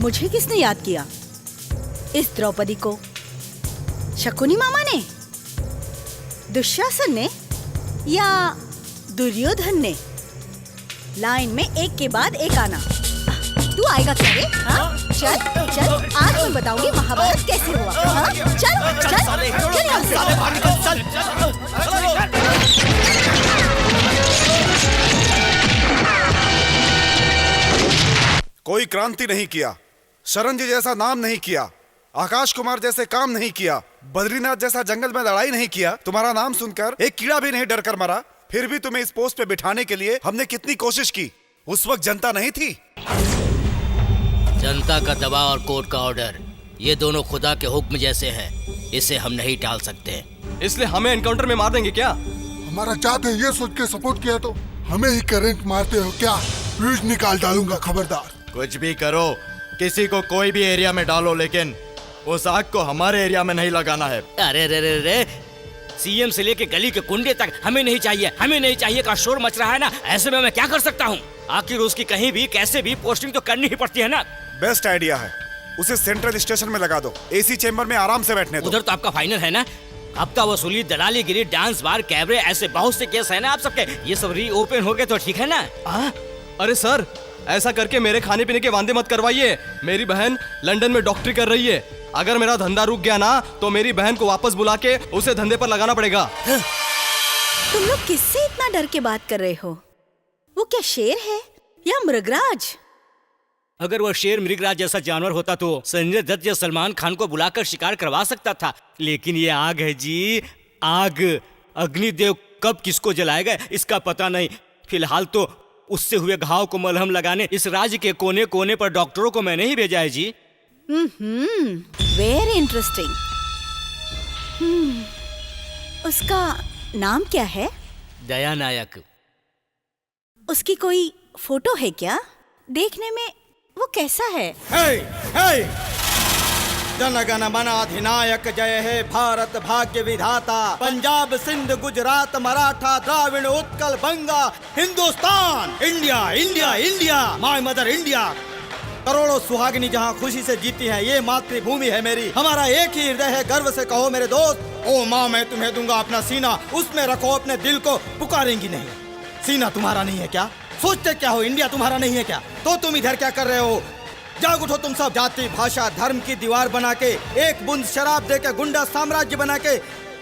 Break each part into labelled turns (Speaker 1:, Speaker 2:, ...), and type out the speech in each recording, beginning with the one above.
Speaker 1: मुझे किसने याद किया? इस द्रौपदी को शकुनी मामा ने, दुशासन ने या दुर्योधन ने? लाइन में एक के बाद एक आना। तू आएगा क्या रे? हाँ? चल चल, आज मैं बताऊंगी महाभारत कैसे हुआ। हाँ? चल चल चल यहाँ से।
Speaker 2: कोई क्रांति नहीं किया, शरण जी जैसा नाम नहीं किया, आकाश कुमार जैसे काम नहीं किया, बद्रीनाथ जैसा जंगल में लड़ाई नहीं किया। तुम्हारा नाम सुनकर एक कीड़ा भी नहीं डर कर मरा। फिर भी तुम्हें इस पोस्ट पे बिठाने के लिए हमने कितनी कोशिश की। उस वक्त जनता नहीं थी।
Speaker 3: जनता का दबाव और कोर्ट का ऑर्डर, ये दोनों खुदा के हुक्म जैसे हैं। इसे हम नहीं टाल सकते।
Speaker 4: इसलिए हमें एनकाउंटर में मार देंगे क्या?
Speaker 5: हमारा चाहते ये सोच के सपोर्ट किया तो हमें ही करंट मारते हो क्या? फ्यूज निकाल डालूंगा, खबरदार।
Speaker 6: कुछ भी करो, किसी को कोई भी एरिया में डालो, लेकिन उस आग को हमारे एरिया में नहीं लगाना है।
Speaker 3: अरे रे रे रे, सीएम से लेके गली के कुंडे तक हमें नहीं चाहिए, हमें नहीं चाहिए का शोर मच रहा है ना। ऐसे में मैं क्या कर सकता हूँ? आखिर उसकी कहीं भी कैसे भी पोस्टिंग तो करनी ही पड़ती है ना।
Speaker 2: बेस्ट आइडिया है, उसे सेंट्रल स्टेशन में लगा दो, एसी चेंबर में आराम से बैठने दो।
Speaker 3: उधर तो आपका फाइनल है ना। हफ्ता वसूली, दलाली गिरी, डांस बार, कैबरे, ऐसे बहुत से केस है ना आप सबके। ये सब रीओपन हो गए तो ठीक है ना?
Speaker 4: अरे सर, ऐसा करके मेरे खाने पीने के वांदे मत करवाइए। मेरी बहन लंदन में डॉक्टरी कर रही है। अगर मेरा धंधा रुक गया ना तो मेरी बहन को वापस बुला के उसे धंधे पर लगाना पड़ेगा।
Speaker 1: तुम लोग किससे इतना डर के बात कर रहे हो? वो क्या शेर है या मृगराज?
Speaker 3: अगर वो शेर मृगराज जैसा जानवर होता तो संजय दत्त या सलमान खान को बुलाकर शिकार करवा सकता था। लेकिन ये आग है जी, आग। अग्निदेव कब किसको जलाएगा इसका पता नहीं। फिलहाल तो उससे हुए घाव को मलहम लगाने इस राज्य के कोने कोने पर डॉक्टरों को मैंने ही भेजा है जी।
Speaker 1: Very interesting. उसका नाम क्या है?
Speaker 3: दया नायक।
Speaker 1: उसकी कोई फोटो है क्या? देखने में वो कैसा है?
Speaker 6: जन गण मन अधिनायक जय हे भारत भाग्य विधाता, Punjab Sindh Gujarat Maratha Dravida Utkal Banga Hindustan, India India India, my mother India. करोड़ों सुहागिनी जहाँ खुशी से जीती हैं, ये मातृभूमि है मेरी। हमारा एक ही हृदय है, गर्व से कहो मेरे दोस्त। ओ माँ, मैं तुम्हें दूंगा अपना सीना, उसमें रखो अपने दिल को, पुकारेंगी नहीं। सीना तुम्हारा नहीं है क्या? सोचते क्या हो, इंडिया तुम्हारा नहीं है क्या? तो तुम इधर क्या कर रहे हो? जाग उठो तुम सब। जाति भाषा धर्म की दीवार बना के, एक बूंद शराब दे के गुंडा साम्राज्य बना के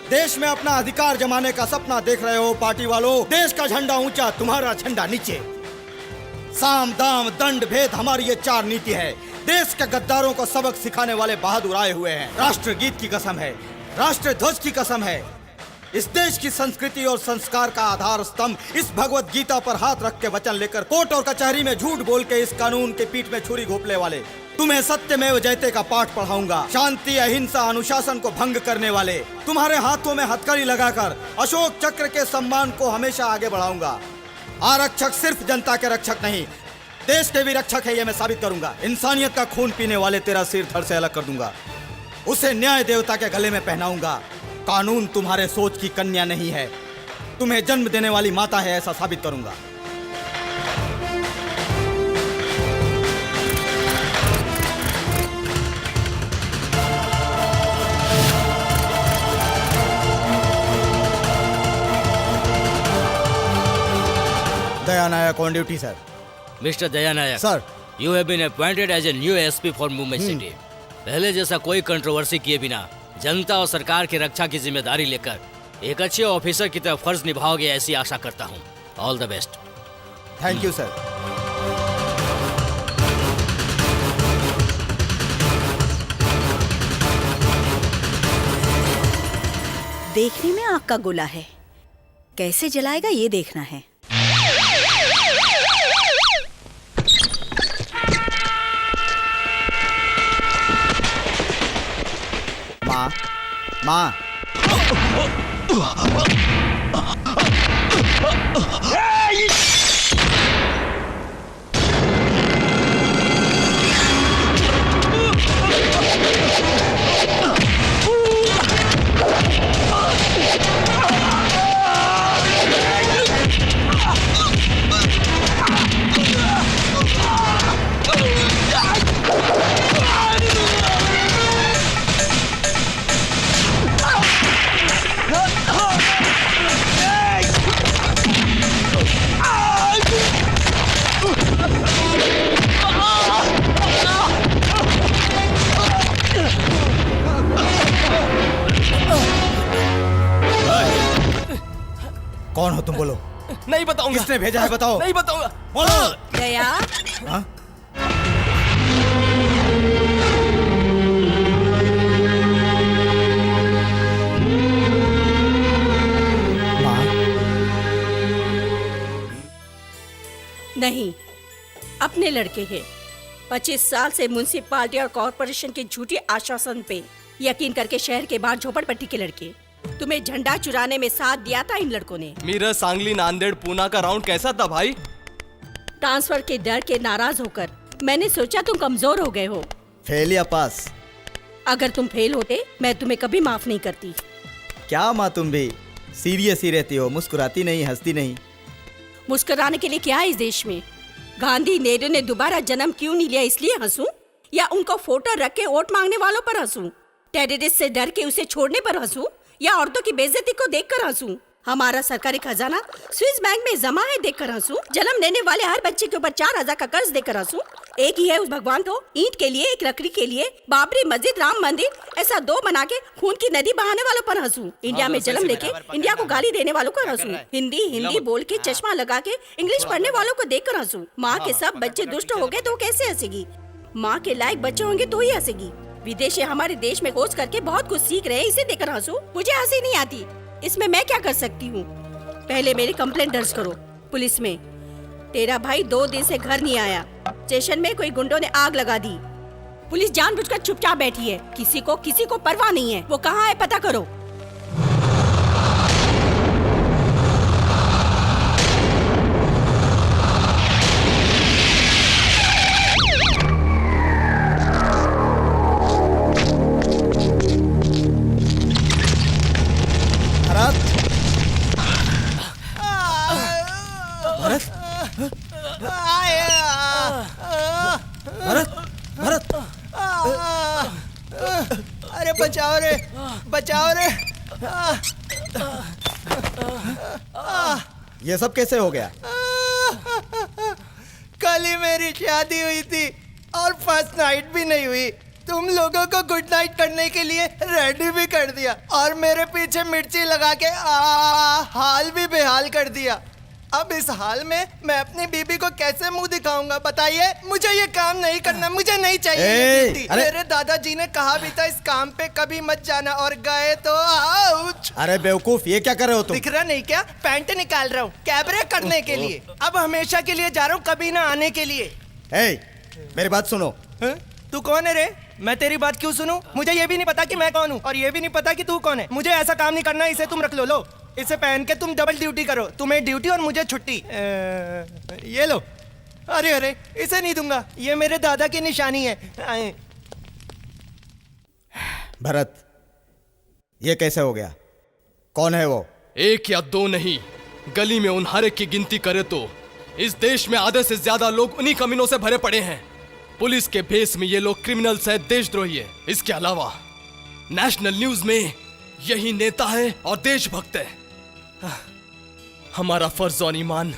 Speaker 6: देश में अपना अधिकार जमाने का सपना देख रहे हो। पार्टी वालों, देश का झंडा ऊंचा, तुम्हारा झंडा नीचे। साम दाम दंड भेद, हमारी ये 4 नीति है। देश के गद्दारों को सबक सिखाने वाले बहादुर आए हुए हैं। राष्ट्र गीत की कसम है, राष्ट्र ध्वज की कसम है, इस देश की संस्कृति और संस्कार का आधार स्तंभ, इस भगवत गीता पर हाथ रख के वचन लेकर कोर्ट और कचहरी में झूठ बोल के इस कानून के पीठ में छुरी घोंपने वाले, तुम्हें सत्यमेव जयते का पाठ पढ़ाऊंगा। शांति अहिंसा अनुशासन को भंग करने वाले तुम्हारे हाथों में हथकड़ी लगाकर अशोक चक्र के सम्मान को हमेशा आगे बढ़ाऊंगा। आरक्षक सिर्फ जनता के रक्षक नहीं, देश के भी रक्षक है, ये मैं साबित करूंगा। इंसानियत का खून पीने वाले तेरा सिर धड़ से अलग कर दूंगा, उसे न्याय देवता के गले में पहनाऊंगा। कानून तुम्हारे सोच की कन्या नहीं है, तुम्हें जन्म देने वाली माता है, ऐसा साबित करूंगा। Daya Nayak on duty sir.
Speaker 3: Mister Daya Nayak
Speaker 6: sir,
Speaker 3: you have been appointed as a new SP for Mumbai city. पहले जैसा कोई कंट्रोवर्सी किए बिना जनता और सरकार की रक्षा की जिम्मेदारी लेकर एक अच्छे ऑफिसर की तरह फर्ज निभाओगे, ऐसी आशा करता हूँ। All the best.
Speaker 6: Thank you sir.
Speaker 1: देखने में आग का गोला है, कैसे जलाएगा ये देखना है।
Speaker 6: माँ, माँ। बोलो।
Speaker 4: नहीं बताऊंगा।
Speaker 6: किसने भेजा है बताओ।
Speaker 4: नहीं बताऊंगा।
Speaker 6: बोलो।
Speaker 1: गया।
Speaker 6: हाँ?
Speaker 7: नहीं, अपने लड़के हैं। 25 साल से म्युनिसिपालिटी और कॉर्पोरेशन के झूठे आश्वासन पे यकीन करके शहर के बाहर झोपड़पट्टी के लड़के तुम्हें झंडा चुराने में साथ दिया था इन लड़कों ने।
Speaker 4: मीरठ, सांगली, नांदेड़, पूना का राउंड कैसा था भाई?
Speaker 7: ट्रांसफर के डर के नाराज होकर मैंने सोचा तुम कमजोर हो गए हो।
Speaker 6: फेल या पास?
Speaker 7: अगर तुम फेल होते मैं तुम्हें कभी माफ नहीं करती।
Speaker 6: क्या माँ तुम भी सीरियस ही रहती हो, मुस्कुराती नहीं, हंसती नहीं।
Speaker 7: मुस्कुराने के लिए क्या है इस देश में? गांधी नेहरू ने दोबारा जन्म क्यों नहीं लिया इसलिए हंसूं, या उनको फोटो रख के वोट मांगने वालों पर हंसूं? टेररिस्ट से डर के उसे छोड़ने पर हंसूं, या औरतों की बेइज्जती को देखकर हंसूं? हमारा सरकारी खजाना स्विस बैंक में जमा है देखकर हंसूं? जन्म लेने वाले हर बच्चे के ऊपर 4000 का कर्ज देकर हंसूं? एक ही है उस भगवान को, ईंट के लिए एक लकड़ी के लिए बाबरी मस्जिद, राम मंदिर, ऐसा दो बना के खून की नदी बहाने वालों पर हंसूं? इंडिया में जन्म लेके इंडिया को गाली देने वालों को हंसूं? हिंदी बोल के चश्मा लगा के इंग्लिश पढ़ने वालों को देखकर हंसूं? माँ के सब बच्चे दुष्ट हो गए तो कैसे हंसेगी? माँ के लायक बच्चे होंगे तो ही हंसेगी। विदेशी हमारे देश में खोज करके बहुत कुछ सीख रहे हैं, इसे देखकर हंसूं? मुझे हंसी नहीं आती, इसमें मैं क्या कर सकती हूँ? पहले मेरी कंप्लेंट दर्ज करो पुलिस में। तेरा भाई 2 दिन से घर नहीं आया, स्टेशन में कोई गुंडों ने आग लगा दी, पुलिस जानबूझकर चुपचाप बैठी है, किसी को परवाह नहीं है। वो कहाँ है पता करो।
Speaker 8: अरे बचाओ रे, बचाओ रे।
Speaker 6: ये सब कैसे हो गया?
Speaker 8: कल ही मेरी शादी हुई थी और फर्स्ट नाइट भी नहीं हुई। तुम लोगों को गुड नाइट करने के लिए रेडी भी कर दिया और मेरे पीछे मिर्ची लगा के हाल भी बेहाल कर दिया। अब इस हाल में मैं अपनी बीबी को कैसे मुंह दिखाऊंगा बताइए? मुझे ये काम नहीं करना, मुझे नहीं चाहिए ये ड्यूटी। मेरे दादाजी ने कहा भी था इस काम पे कभी मत जाना, और गए तो आउच।
Speaker 6: अरे बेवकूफ, ये क्या कर रहे हो तुम?
Speaker 8: दिख रहा नहीं क्या? पैंट निकाल रहा हूँ कैबरे करने के लिए। अब हमेशा के लिए जा रहा हूँ, कभी ना आने के लिए।
Speaker 6: मेरी बात सुनो।
Speaker 8: तू कौन है रे? मैं तेरी बात क्यों सुनूं? मुझे ये भी नहीं पता कि मैं कौन हूँ, और ये भी नहीं पता कि तू कौन है। मुझे ऐसा काम नहीं करना, इसे तुम रख लो। इसे पहन के तुम डबल ड्यूटी करो, तुम्हें ड्यूटी और मुझे छुट्टी। ये लो। अरे अरे, इसे नहीं दूंगा, ये मेरे दादा की निशानी है।
Speaker 6: भरत, ये कैसे हो गया? कौन है वो?
Speaker 4: 1 या 2 नहीं, गली में उन हर एक की गिनती करे तो इस देश में आधे से ज्यादा लोग उन्हीं कमीनों से भरे पड़े हैं। पुलिस के भेस में ये लोग क्रिमिनल्स है, देशद्रोही है। इसके अलावा नेशनल न्यूज में यही नेता है और देशभक्त है। हमारा फर्ज और ईमान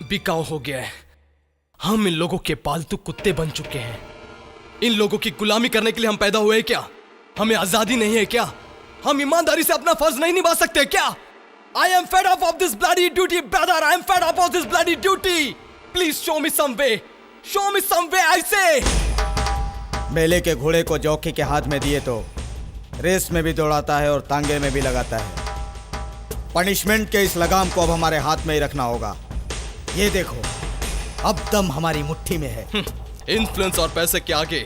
Speaker 4: बिकाऊ हो गया है। हम इन लोगों के पालतू कुत्ते बन चुके हैं। इन लोगों की गुलामी करने के लिए हम पैदा हुए क्या? हमें आजादी नहीं है क्या? हम ईमानदारी से अपना फर्ज नहीं निभा सकते क्या? I am fed up of this bloody duty, brother. I am fed up of this bloody duty. Please show me some way. Show me some way, I say.
Speaker 6: मेले के घोड़े को जॉकी के हाथ में दिए तो रेस में भी दौड़ाता है और तांगे में भी लगाता है। पनिशमेंट के इस लगाम को अब हमारे हाथ में ही रखना होगा। ये देखो, अब दम हमारी मुट्ठी में है।
Speaker 4: इन्फ्लुएंस और पैसे के आगे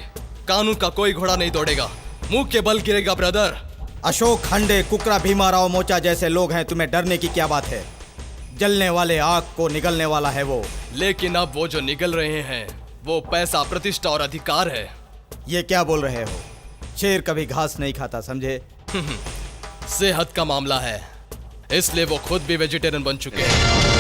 Speaker 4: कानून का कोई घोड़ा नहीं दौड़ेगा, मुंह के बल गिरेगा ब्रदर।
Speaker 6: अशोक खंडे, कुकरा, भीमाराव मोचा जैसे लोग हैं, तुम्हें डरने की क्या बात है? जलने वाले आग को निगलने वाला है वो।
Speaker 4: लेकिन अब वो जो निगल रहे हैं वो पैसा, प्रतिष्ठा और अधिकार है।
Speaker 6: ये क्या बोल रहे हो? शेर कभी घास नहीं खाता, समझे?
Speaker 4: सेहत का मामला है, इसलिए वो खुद भी वेजिटेरियन बन चुके हैं।